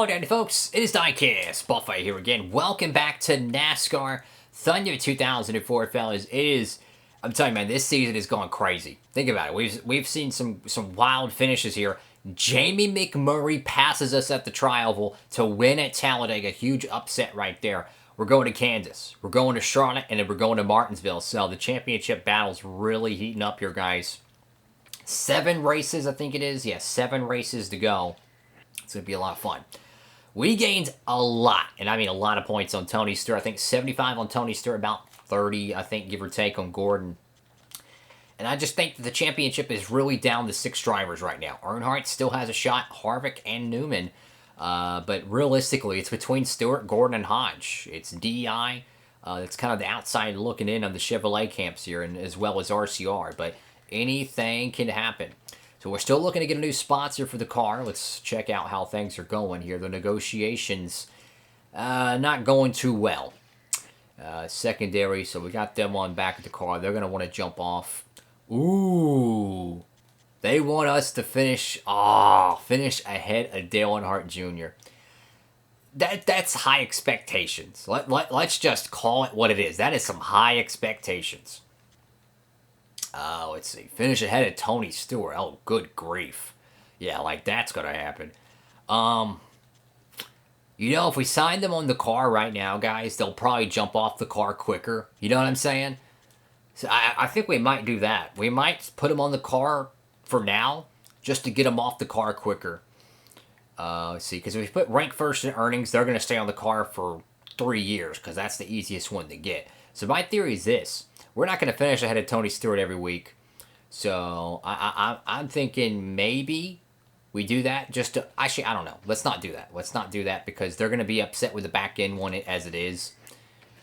Howdy folks, it is Diecastbuffet here again. Welcome back to NASCAR Thunder 2004, fellas. I'm telling you, man, this season is going crazy. Think about it. We've seen some wild finishes here. Jamie McMurray passes us at the Tri-Oval to win at Talladega. Huge upset right there. We're going to Kansas. We're going to Charlotte, and then we're going to Martinsville. So the championship battle's really heating up here, guys. 7 races, I think it is. Yeah, 7 races to go. It's going to be a lot of fun. We gained a lot, and I mean a lot of points on Tony Stewart. I think 75 on Tony Stewart, about 30, I think, give or take, on Gordon. And I just think that the championship is really down to 6 drivers right now. Earnhardt still has a shot, Harvick and Newman. But realistically, it's between Stewart, Gordon, and Hodge. It's DI. It's kind of the outside looking in on the Chevrolet camps here, and as well as RCR. But anything can happen. So we're still looking to get a new sponsor for the car. Let's check out how things are going here. The negotiations not going too well. Secondary, so we got them on back of the car. They're going to want to jump off. Ooh. They want us to finish ahead of Dale Earnhardt Jr. That's high expectations. Let's just call it what it is. That is some high expectations. Let's see. Finish ahead of Tony Stewart. Oh, good grief. Yeah, like that's going to happen. You know, if we sign them on the car right now, guys, they'll probably jump off the car quicker. You know what I'm saying? So I think we might do that. We might put them on the car for now, just to get them off the car quicker. Let's see, because if we put rank first in earnings, they're going to stay on the car for 3 years, because that's the easiest one to get. So my theory is this. We're not going to finish ahead of Tony Stewart every week. So I'm thinking maybe we do that just to... Actually, I don't know. Let's not do that. Let's not do that because they're going to be upset with the back end one as it is.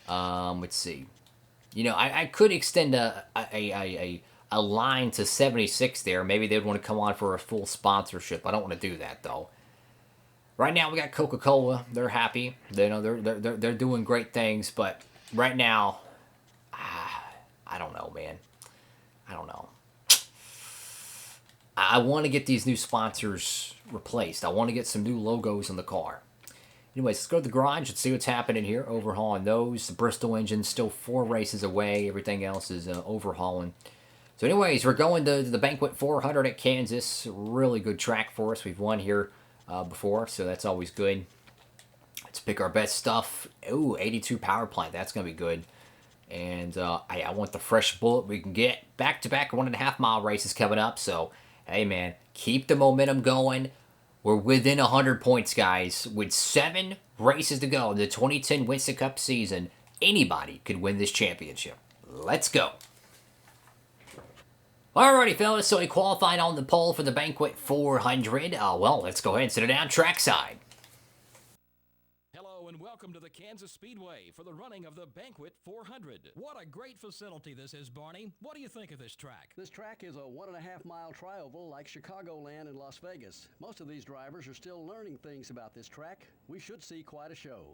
Let's see. You know, I could extend a line to 76 there. Maybe they'd want to come on for a full sponsorship. I don't want to do that, though. Right now, we got Coca-Cola. They're happy. They know they're doing great things. But right now... I don't know, man. I don't know. I want to get these new sponsors replaced. I want to get some new logos on the car. Anyways, let's go to the garage and see what's happening here. Overhauling those. The Bristol engine's still 4 races away. Everything else is overhauling. So anyways, we're going to the Banquet 400 at Kansas. Really good track for us. We've won here before, so that's always good. Let's pick our best stuff. Ooh, 82 power plant. That's going to be good. And I want the fresh bullet we can get. Back-to-back 1.5 mile races coming up. So, hey, man, keep the momentum going. We're within 100 points, guys. With 7 races to go in the 2010 Winston Cup season, anybody could win this championship. Let's go. Alrighty, fellas. So we qualified on the pole for the Banquet 400. Well, let's go ahead and sit it down trackside. And welcome to the Kansas Speedway for the running of the Banquet 400. What a great facility this is, Barney. What do you think of this track? This track is a 1.5 mile tri-oval like Chicagoland and Las Vegas. Most of these drivers are still learning things about this track. We should see quite a show.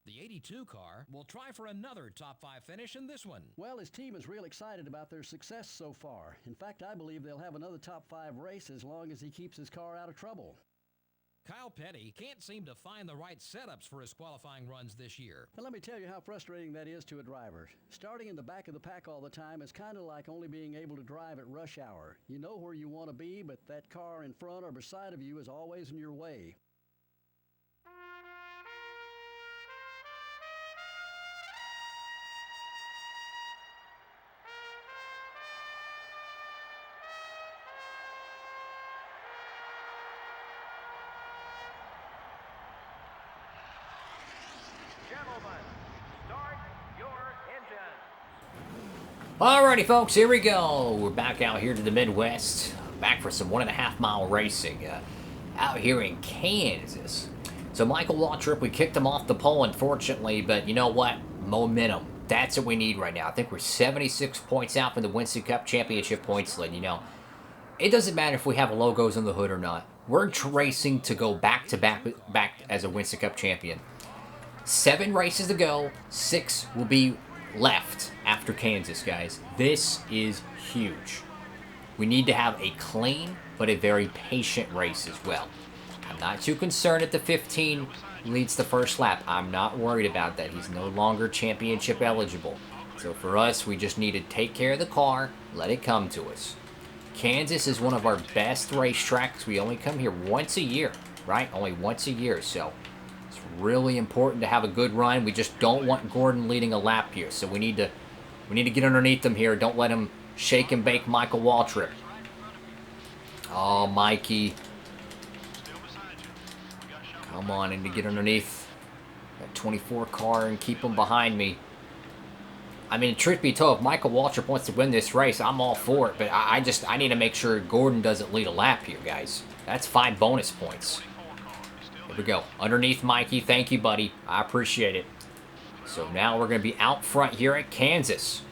The 82 car will try for another top 5 finish in this one. Well, his team is real excited about their success so far. In fact, I believe they'll have another top 5 race as long as he keeps his car out of trouble. Kyle Petty can't seem to find the right setups for his qualifying runs this year. Now, let me tell you how frustrating that is to a driver. Starting in the back of the pack all the time is kind of like only being able to drive at rush hour. You know where you want to be, but that car in front or beside of you is always in your way. Alrighty, folks, here we go. We're back out here to the Midwest. Back for some 1.5 mile racing out here in Kansas. So Michael Waltrip, we kicked him off the pole, unfortunately, but you know what? Momentum. That's what we need right now. I think we're 76 points out from the Winston Cup Championship points lead. You know, it doesn't matter if we have logos on the hood or not. We're racing to go back as a Winston Cup champion. 7 races to go. 6 will be left after Kansas, guys. This is huge. We need to have a clean but a very patient race as well. I'm not too concerned if the 15 leads the first lap. I'm not worried about that. He's no longer championship eligible. So for us, we just need to take care of the car, let it come to us. Kansas is one of our best racetracks. We only come here once a year, right? Only once a year, so it's really important to have a good run. We just don't want Gordon leading a lap here, so we need to get underneath him here. Don't let him shake and bake Michael Waltrip. Oh, Mikey. Come on, I need to get underneath that 24 car and keep him behind me. I mean, truth be told, if Michael Waltrip wants to win this race, I'm all for it. But I need to make sure Gordon doesn't lead a lap here, guys. That's 5 bonus points. Here we go. Underneath Mikey. Thank you, buddy. I appreciate it. So now we're going to be out front here at Kansas.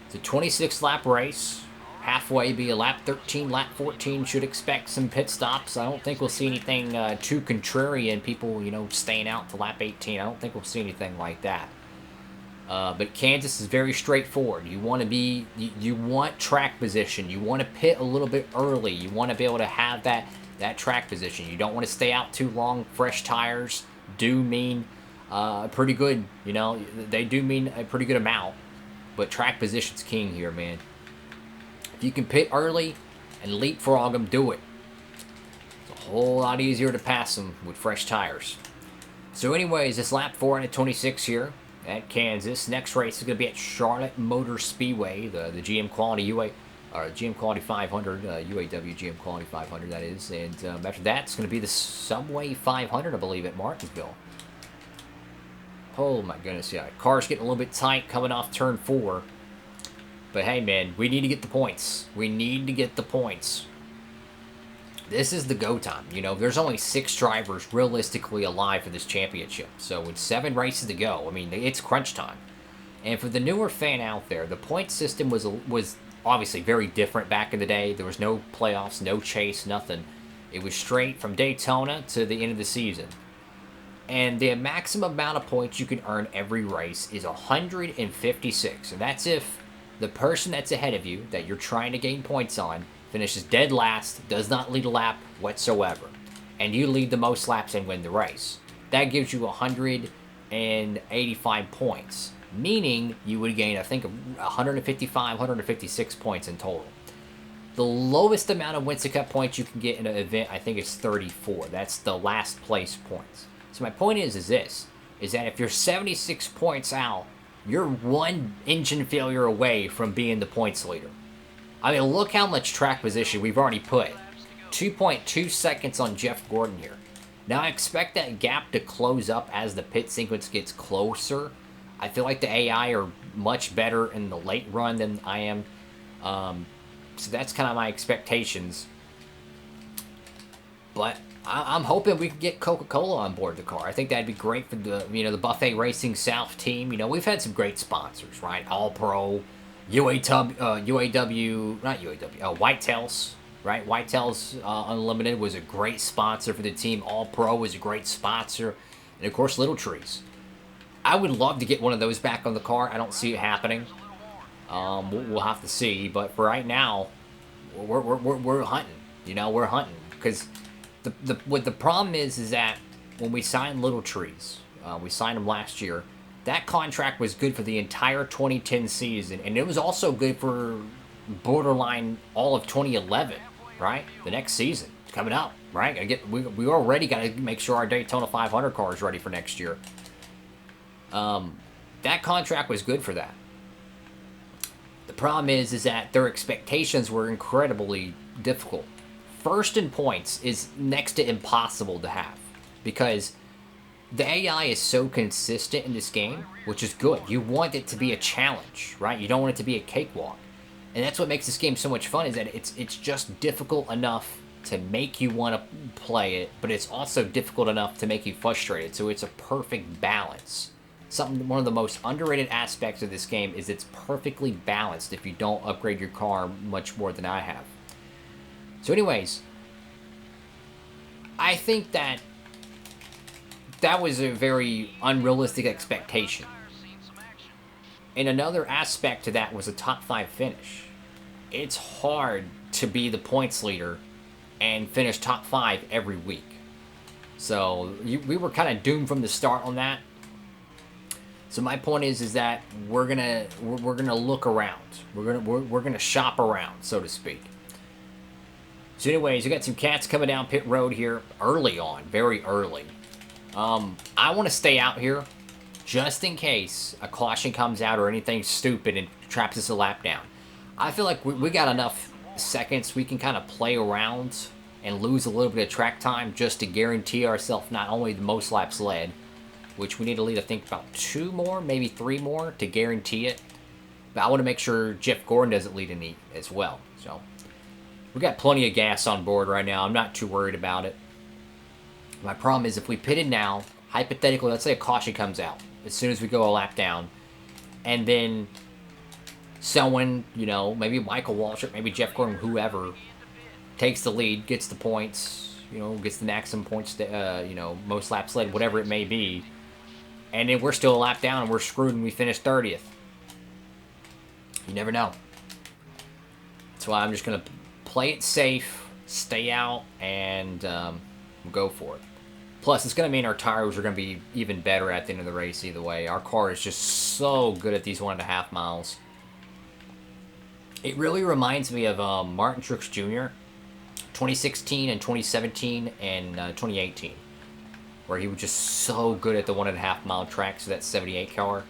It's a 26-lap race. Halfway be a lap 13, lap 14. Should expect some pit stops. I don't think we'll see anything too contrarian. People, staying out to lap 18. I don't think we'll see anything like that. But Kansas is very straightforward. You want track position. You want to pit a little bit early. You want to be able to have that track position. You don't want to stay out too long. Fresh tires do mean pretty good. They do mean a pretty good amount. But track position's king here, man. If you can pit early and leapfrog them, do it. It's a whole lot easier to pass them with fresh tires. So anyways, this lap 4 out of 26 here at Kansas. Next race is going to be at Charlotte Motor Speedway, the GM Quality GM Quality 500, UAW GM Quality 500, that is. And after that, it's going to be the Subway 500, I believe, at Martinsville. Oh my goodness, yeah. Car's getting a little bit tight coming off turn 4. But hey, man, we need to get the points. We need to get the points. This is the go time. There's only 6 drivers realistically alive for this championship. So with 7 races to go, I mean, it's crunch time. And for the newer fan out there, the point system was obviously very different back in the day. There was no playoffs, no chase, nothing. It was straight from Daytona to the end of the season. And the maximum amount of points you can earn every race is 156. And that's if the person that's ahead of you, that you're trying to gain points on, finishes dead last, does not lead a lap whatsoever, and you lead the most laps and win the race. That gives you 185 points, meaning you would gain, I think, 155, 156 points in total. The lowest amount of Winston Cup points you can get in an event, I think, is 34. That's the last place points. So my point is that if you're 76 points out, you're 1 engine failure away from being the points leader. I mean, look how much track position we've already put. 2.2 seconds on Jeff Gordon here. Now, I expect that gap to close up as the pit sequence gets closer. I feel like the AI are much better in the late run than I am. So that's kind of my expectations. But I'm hoping we can get Coca-Cola on board the car. I think that'd be great for the Buffet Racing South team. We've had some great sponsors, right? All Pro, UAW, not UAW, Whitetails, right? Whitetails Unlimited was a great sponsor for the team. All Pro was a great sponsor. And of course, Little Trees. I would love to get one of those back on the car. I don't see it happening. We'll have to see. But for right now, we're hunting. We're hunting. Because what the problem is that when we signed Little Trees, we signed them last year, that contract was good for the entire 2010 season, and it was also good for borderline all of 2011, right? The next season coming up, right? We already got to make sure our Daytona 500 car is ready for next year. That contract was good for that. The problem is that their expectations were incredibly difficult. First in points is next to impossible to have because the AI is so consistent in this game, which is good. You want it to be a challenge, right? You don't want it to be a cakewalk. And that's what makes this game so much fun is that it's just difficult enough to make you want to play it, but it's also difficult enough to make you frustrated. So it's a perfect balance. One of the most underrated aspects of this game is it's perfectly balanced if you don't upgrade your car much more than I have. So anyways, I think that was a very unrealistic expectation. And another aspect to that was a top 5 finish. It's hard to be the points leader and finish top 5 every week. So we were kind of doomed from the start on that. So my point is that we're gonna look around. We're gonna shop around, so to speak. So anyways, we got some cats coming down pit road here early on, very early. I want to stay out here just in case a caution comes out or anything stupid and traps us a lap down. I feel like we got enough seconds we can kind of play around and lose a little bit of track time just to guarantee ourselves not only the most laps led, which we need to lead, I think, about 2 more, maybe 3 more to guarantee it. But I want to make sure Jeff Gordon doesn't lead any as well. So we got plenty of gas on board right now. I'm not too worried about it. My problem is if we pitted now, hypothetically, let's say a caution comes out as soon as we go a lap down, and then someone, you know, maybe Michael Waltrip, maybe Jeff Gordon, whoever, takes the lead, gets the points, you know, gets the maximum points, to, you know, most laps led, whatever it may be, and then we're still a lap down and we're screwed and we finish 30th. You never know. That's why I'm just going to play it safe, stay out, and go for it. Plus, it's going to mean our tires are going to be even better at the end of the race either way. Our car is just so good at these 1.5 miles. It really reminds me of Martin Truex Jr., 2016 and 2017 and 2018, where he was just so good at the 1.5 mile tracks, so that 78 car.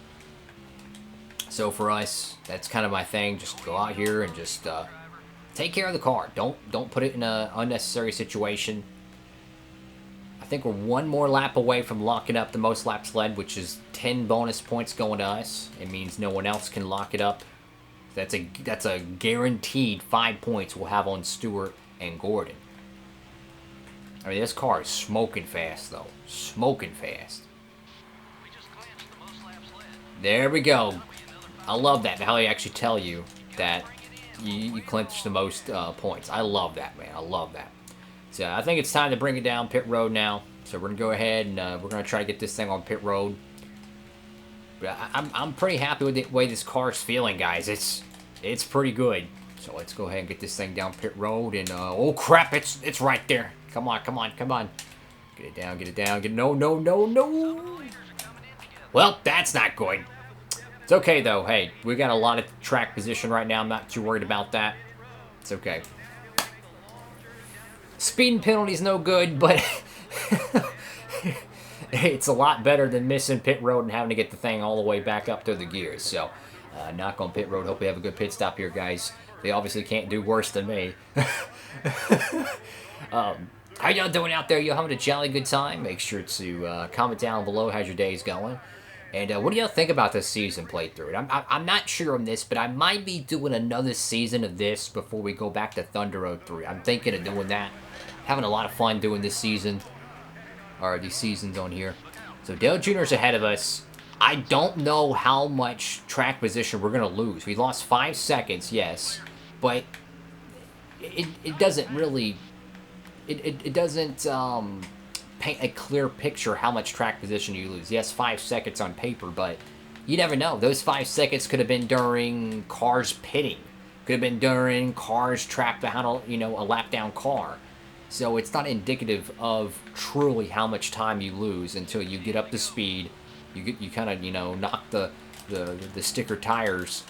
So for us, that's kind of my thing. Just go out here and just take care of the car. Don't put it in an unnecessary situation. I think we're 1 more lap away from locking up the most laps led, which is 10 bonus points going to us. It means no one else can lock it up. That's a guaranteed 5 points we'll have on Stewart and Gordon. I mean, this car is smoking fast, though. Smoking fast. There we go. I love that, how they actually tell you that you clinch the most points. I love that, man. I love that. So I think it's time to bring it down pit road now. So we're going to go ahead and we're going to try to get this thing on pit road. But I'm pretty happy with the way this car is feeling, guys. It's pretty good. So let's go ahead and get this thing down pit road. And oh crap, it's right there. Come on, come on, come on. Get it down, get it down. No. Well, that's not good. It's okay though. Hey, we got a lot of track position right now. I'm not too worried about that. It's okay. Speeding penalty's no good, but it's a lot better than missing pit road and having to get the thing all the way back up to the gears. So, knock on pit road. Hope we have a good pit stop here, guys. They obviously can't do worse than me. How y'all doing out there? You having a jolly good time? Make sure to comment down below how your day's going. And what do y'all think about this season playthrough? I'm not sure on this, but I might be doing another season of this before we go back to Thunder Road 3. I'm thinking of doing that. Having a lot of fun doing this season, or these seasons on here. So Dale Jr.'s ahead of us. I don't know how much track position we're going to lose. We lost 5 seconds, yes, but it doesn't really, it doesn't paint a clear picture how much track position you lose. Yes, 5 seconds on paper, but you never know. Those 5 seconds could have been during cars pitting. Could have been during cars trapped behind a lap down car. So it's not indicative of truly how much time you lose until you get up to speed. You kind of knock the sticker tires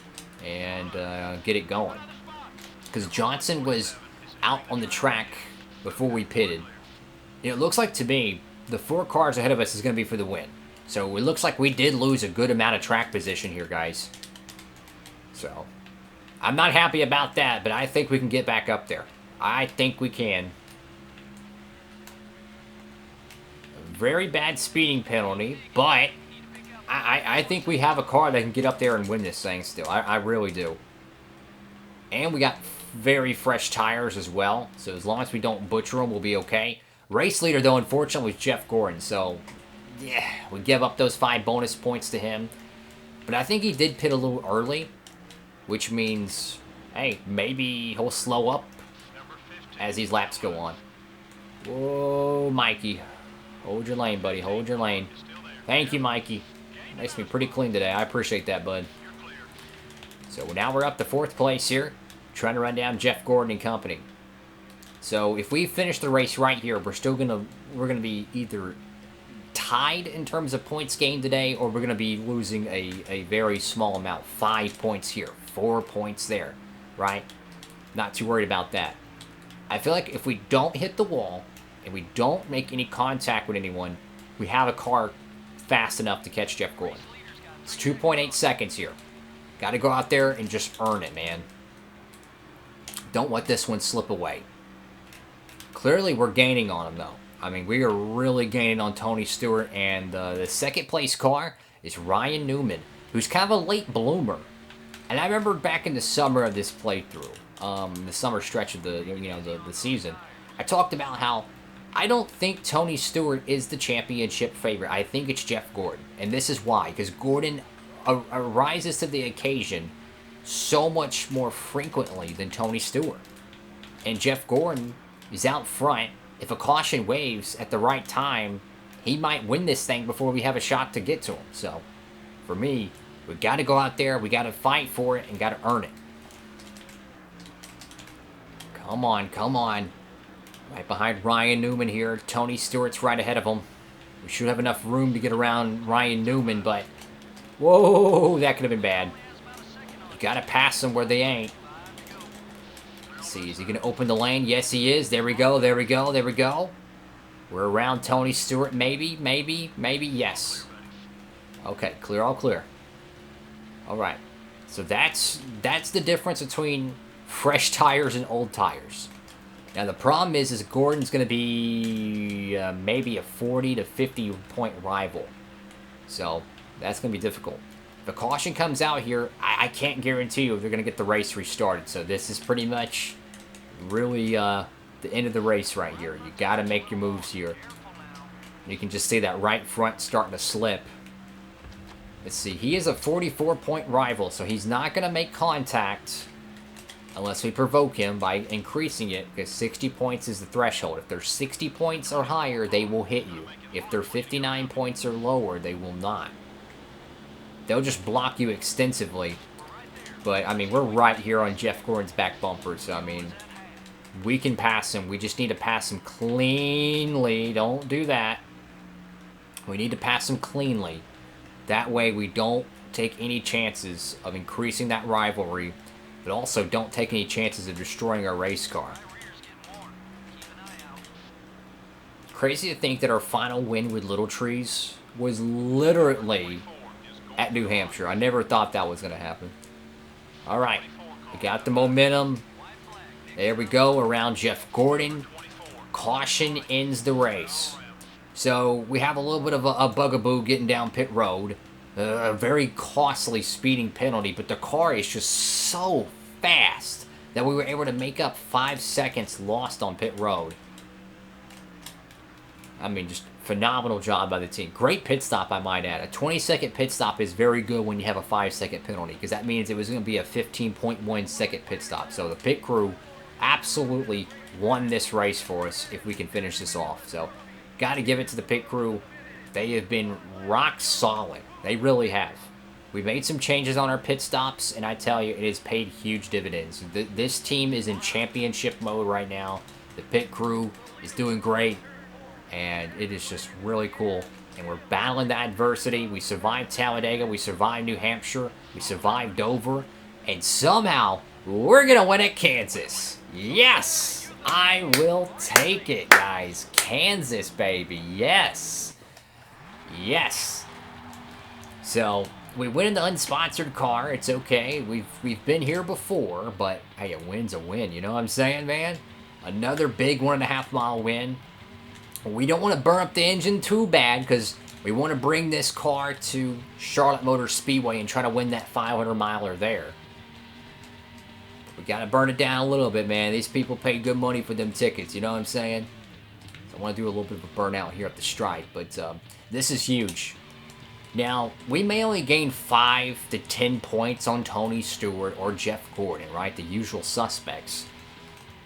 and get it going. Because Johnson was out on the track before we pitted. It looks like to me the 4 cars ahead of us is going to be for the win. So it looks like we did lose a good amount of track position here, guys. So I'm not happy about that, but I think we can get back up there. I think we can. Very bad speeding penalty, but I think we have a car that can get up there and win this thing still. I really do. And we got very fresh tires as well, so as long as we don't butcher them, we'll be okay. Race leader, though, unfortunately, was Jeff Gordon, so yeah, we give up those 5 bonus points to him. But I think he did pit a little early, which means, hey, maybe he'll slow up as these laps go on. Whoa, Mikey. Hold your lane, buddy. Hold your lane. Thank you, Mikey. Makes me pretty clean today. I appreciate that, bud. So now we're up to 4th place here. Trying to run down Jeff Gordon and company. So if we finish the race right here, we're gonna be either tied in terms of points gained today, or we're gonna be losing a very small amount. 5 points here, 4 points there, right? Not too worried about that. I feel like if we don't hit the wall and we don't make any contact with anyone, we have a car fast enough to catch Jeff Gordon. It's 2.8 seconds here. Got to go out there and just earn it, man. Don't let this one slip away. Clearly, we're gaining on him, though. I mean, we are really gaining on Tony Stewart, and the second place car is Ryan Newman, who's kind of a late bloomer. And I remember back in the summer of this playthrough, the summer stretch of the season, I talked about how I don't think Tony Stewart is the championship favorite. I think it's Jeff Gordon, and this is why, because Gordon rises to the occasion so much more frequently than Tony Stewart. And Jeff Gordon is out front. If a caution waves at the right time, he might win this thing before we have a shot to get to him. So, for me, we got to go out there, we got to fight for it, and got to earn it. Come on, come on. Right behind Ryan Newman here. Tony Stewart's right ahead of him. We should have enough room to get around Ryan Newman, but... Whoa, that could have been bad. You got to pass them where they ain't. Let's see, is he going to open the lane? Yes, he is. There we go, there we go, there we go. We're around Tony Stewart, maybe, yes. Okay, clear, all clear. All right. So that's the difference between fresh tires and old tires. Now, the problem is Gordon's going to be maybe a 40 to 50 point rival. So, that's going to be difficult. If a caution comes out here, I can't guarantee you they're going to get the race restarted. So, this is pretty much really the end of the race right here. You got to make your moves here. You can just see that right front starting to slip. Let's see. He is a 44 point rival, so he's not going to make contact unless we provoke him by increasing it, because 60 points is the threshold. If they're 60 points or higher, they will hit you. If they're 59 points or lower, they will not. They'll just block you extensively. But, I mean, we're right here on Jeff Gordon's back bumper, so, I mean, we can pass him. We just need to pass him cleanly. Don't do that. We need to pass him cleanly. That way, we don't take any chances of increasing that rivalry, but also don't take any chances of destroying our race car. Crazy to think that our final win with Little Trees was literally at New Hampshire. I never thought that was going to happen. All right, we got the momentum. There we go, around Jeff Gordon. Caution ends the race. So we have a little bit of a bugaboo getting down pit road. A very costly speeding penalty, but the car is just so fast that we were able to make up 5 seconds lost on pit road. I mean, just phenomenal job by the team. Great pit stop, I might add. A 20-second pit stop is very good when you have a 5-second penalty, because that means it was going to be a 15.1 second pit stop. So the pit crew absolutely won this race for us if we can finish this off. So, got to give it to the pit crew. They have been rock solid. They really have. We made some changes on our pit stops, and I tell you, it has paid huge dividends. This team is in championship mode right now. The pit crew is doing great, and it is just really cool. And we're battling the adversity. We survived Talladega. We survived New Hampshire. We survived Dover. And somehow, we're going to win at Kansas. Yes! I will take it, guys. Kansas, baby. Yes. Yes. So, we win in the unsponsored car. It's okay. We've been here before, but hey, a win's a win. You know what I'm saying, man? Another big 1.5 mile win. We don't want to burn up the engine too bad, because we want to bring this car to Charlotte Motor Speedway and try to win that 500 miler there. We got to burn it down a little bit, man. These people pay good money for them tickets. You know what I'm saying? So I want to do a little bit of a burnout here at the stripe, but this is huge. Now, we may only gain 5 to 10 points on Tony Stewart or Jeff Gordon, right? The usual suspects.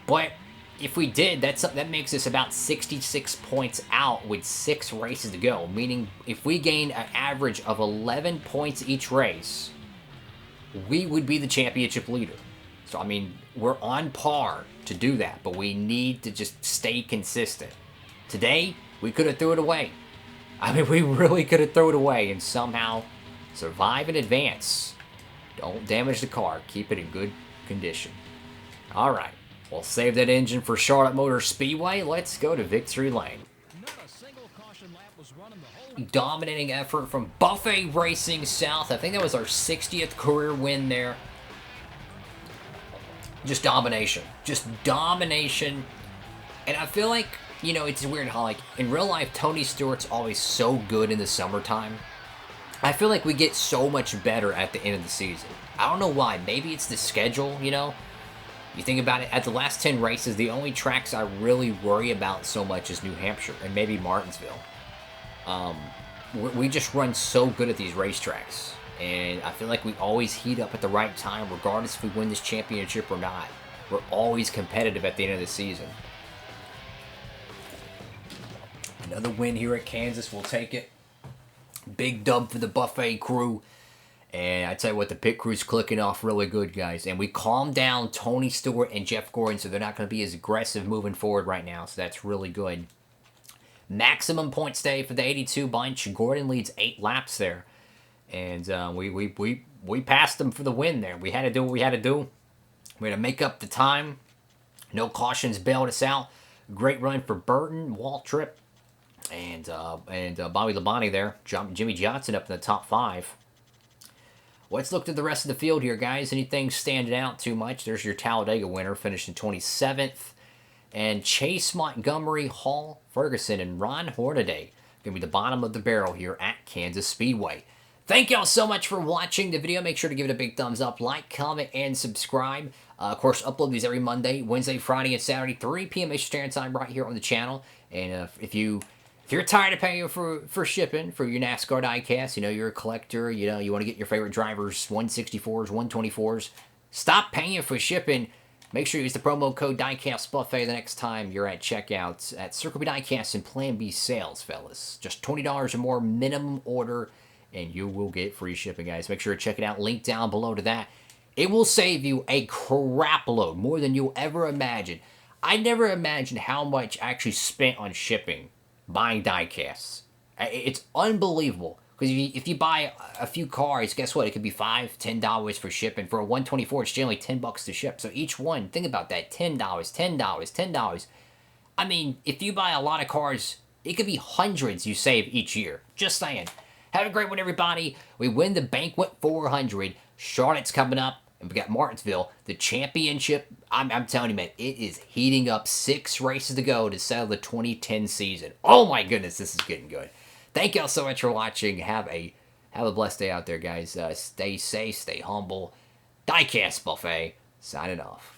But if we did, that makes us about 66 points out with 6 races to go. Meaning, if we gain an average of 11 points each race, we would be the championship leader. So, I mean, we're on par to do that, but we need to just stay consistent. Today, we could have threw it away. I mean, we really could have thrown it away and somehow survive and advance. Don't damage the car. Keep it in good condition. All right. We'll save that engine for Charlotte Motor Speedway. Let's go to victory lane. Not a single caution lap was run in the whole. Dominating effort from Buffet Racing South. I think that was our 60th career win there. Just domination. Just domination. And I feel like, you know, it's weird how, like, in real life, Tony Stewart's always so good in the summertime. I feel like we get so much better at the end of the season. I don't know why. Maybe it's the schedule, you know? You think about it, at the last 10 races, the only tracks I really worry about so much is New Hampshire and maybe Martinsville. We just run so good at these racetracks. And I feel like we always heat up at the right time, regardless if we win this championship or not. We're always competitive at the end of the season. Another win here at Kansas, we'll take it. Big dub for the Buffet crew. And I tell you what, the pit crew's clicking off really good, guys. And we calmed down Tony Stewart and Jeff Gordon, so they're not going to be as aggressive moving forward right now. So that's really good. Maximum points day for the 82 bunch. Gordon leads 8 laps there. And we passed them for the win there. We had to do what we had to do. We had to make up the time. No cautions bailed us out. Great run for Burton, Waltrip, and Bobby Labonte there. Jimmy Johnson up in the top 5. Let's look at the rest of the field here, guys. Anything standing out too much? There's your Talladega winner, finishing 27th. And Chase Montgomery, Hall Ferguson, and Ron Hornaday going to be the bottom of the barrel here at Kansas Speedway. Thank y'all so much for watching the video. Make sure to give it a big thumbs up, like, comment, and subscribe. Of course, upload these every Monday, Wednesday, Friday, and Saturday, 3 p.m. Eastern Standard Time right here on the channel. And if you're tired of paying for shipping for your NASCAR diecast, you know, you're a collector, you know, you want to get your favorite drivers, 164s, 124s, stop paying for shipping. Make sure you use the promo code DIECASTbuffet the next time you're at checkout at Circle B Diecast and Plan B sales, fellas. Just $20 or more minimum order, and you will get free shipping, guys. Make sure to check it out. Link down below to that. It will save you a crap load, more than you'll ever imagine. I never imagined how much I actually spent on shipping buying diecasts. It's unbelievable. Because if you buy a few cars, guess what? It could be $5, $10 for shipping. For a 124, it's generally $10 to ship. So each one, think about that, $10, $10, $10. I mean, if you buy a lot of cars, it could be hundreds you save each year. Just saying. Have a great one, everybody. We win the Banquet 400. Charlotte's coming up. And we got Martinsville, the championship. I'm telling you, man, it is heating up. 6 races to go to settle the 2010 season. Oh my goodness, this is getting good. Thank y'all so much for watching. Have a blessed day out there, guys. Stay safe, stay humble. Diecast Buffet, signing off.